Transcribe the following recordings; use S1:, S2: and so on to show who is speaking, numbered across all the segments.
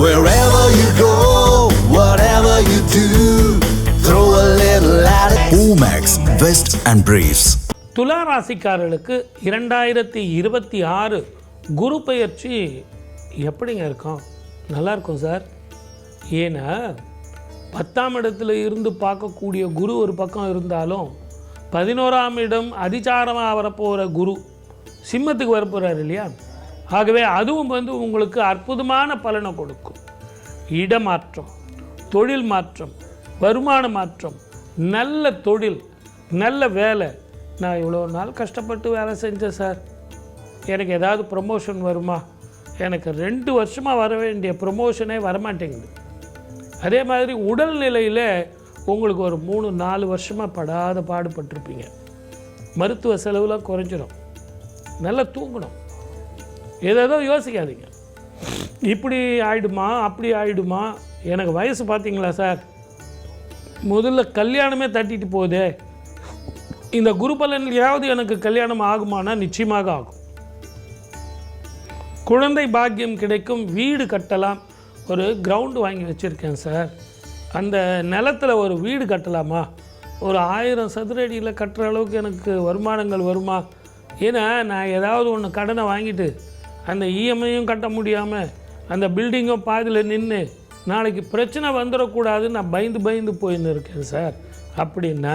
S1: Wherever you go, whatever you do, throw a little at it. Omax, Vest and Briefs.
S2: துலா ராசிக்காரர்களுக்கு 2026 குரு பெயர்ச்சி எப்படிங்க இருக்கும்? நல்லா இருக்கும் சார். ஏன்னா 10ஆம் இடத்துல இருந்து பார்க்கக்கூடிய குரு ஒரு பக்கம் இருந்தாலும் 11ஆம் இடம் அதிசாரமாக வரப்போகிற குரு சிம்மத்துக்கு வரப்போகிறார் இல்லையா? ஆகவே அதுவும் உங்களுக்கு அற்புதமான பலனை கொடுக்கும். இடமாற்றம், தொழில் மாற்றம், வருமான மாற்றம், நல்ல தொழில், நல்ல வேலை. நான் இவ்வளோ நாள் கஷ்டப்பட்டு வேலை செஞ்சேன் சார், எனக்கு ஏதாவது ப்ரமோஷன் வருமா? எனக்கு 2 வருஷமாக வர வேண்டிய ப்ரமோஷனே வரமாட்டேங்குது. அதே மாதிரி உடல்நிலையில் உங்களுக்கு ஒரு 3-4 வருஷமாக படாத பாடுபட்டிருப்பீங்க. மருத்துவ செலவுலாம் குறைஞ்சிடும். நல்லா தூங்கணும். ஏதோ யோசிக்காதீங்க. இப்படி ஆகிடுமா அப்படி ஆகிடுமா. எனக்கு வயசு பார்த்தீங்களா சார், முதல்ல கல்யாணமே தட்டிட்டு போகுதே. இந்த குரு பலன்லையாவது எனக்கு கல்யாணம் ஆகுமானா நிச்சயமாக ஆகும். குழந்தை பாக்கியம் கிடைக்கும். வீடு கட்டலாம். ஒரு கிரவுண்டு வாங்கி வச்சுருக்கேன் சார், அந்த நிலத்தில் ஒரு வீடு கட்டலாமா? ஒரு 1000 சதுர அடியில் கட்டுற அளவுக்கு எனக்கு வருமானங்கள் வருமா? ஏன்னா நான் ஏதாவது ஒன்று கடனை வாங்கிட்டு அந்த இஎம்ஐயும் கட்ட முடியாமல் அந்த பில்டிங்கும் பாதியில் நின்று நாளைக்கு பிரச்சனை வந்துடக்கூடாதுன்னு நான் பயந்து போயின்னு இருக்கேன் சார். அப்படின்னா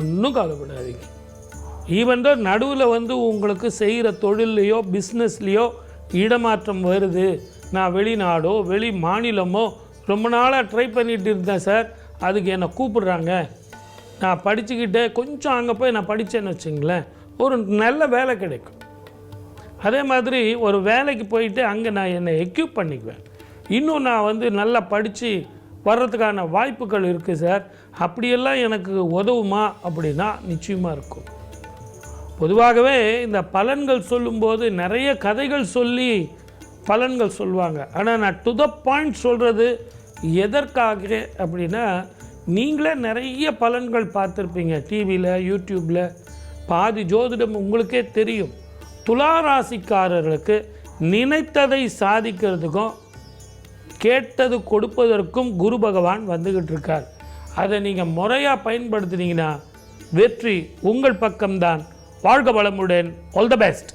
S2: ஒன்றும் கவலைப்படாதீங்க. ஈவன் தான் நடுவில் உங்களுக்கு செய்கிற தொழில்லையோ பிஸ்னஸ்லேயோ இடமாற்றம் வருது. நான் வெளிநாடோ வெளி மாநிலமோ ரொம்ப நாளாக ட்ரை பண்ணிகிட்டு இருந்தேன் சார், அதுக்கு என்னை கூப்பிடுறாங்க. நான் படிச்சுக்கிட்டே கொஞ்சம் அங்கே போய் நான் படித்தேன்னு வச்சுங்களேன், ஒரு நல்ல வேலை கிடைக்கும். அதே மாதிரி ஒரு வேலைக்கு போயிட்டு அங்கே நான் என்னை எக்யூப் பண்ணிக்குவேன். இன்னும் நான் நல்லா படித்து வர்றதுக்கான வாய்ப்புகள் இருக்குது சார். அப்படியெல்லாம் எனக்கு உதவுமா அப்படின்னா நிச்சயமாக இருக்கும். பொதுவாகவே இந்த பலன்கள் சொல்லும்போது நிறைய கதைகள் சொல்லி பலன்கள் சொல்லுவாங்க. ஆனால் நான் டு த பாயிண்ட் சொல்கிறது எதற்காக அப்படின்னா, நீங்களே நிறைய பலன்கள் பார்த்துருப்பீங்க டிவியில், யூடியூப்பில். பாதி ஜோதிடம் உங்களுக்கே தெரியும். துலா ராசிக்காரர்களுக்கு நினைத்ததை சாதிக்கிறதுக்கும் கேட்டது கொடுப்பதற்கும் குரு பகவான் வந்துக்கிட்டு இருக்கார். அதை நீங்கள் முறையாக பயன்படுத்தினீங்கன்னா வெற்றி உங்கள் பக்கம்தான். வாழ்க வளமுடன். All the best.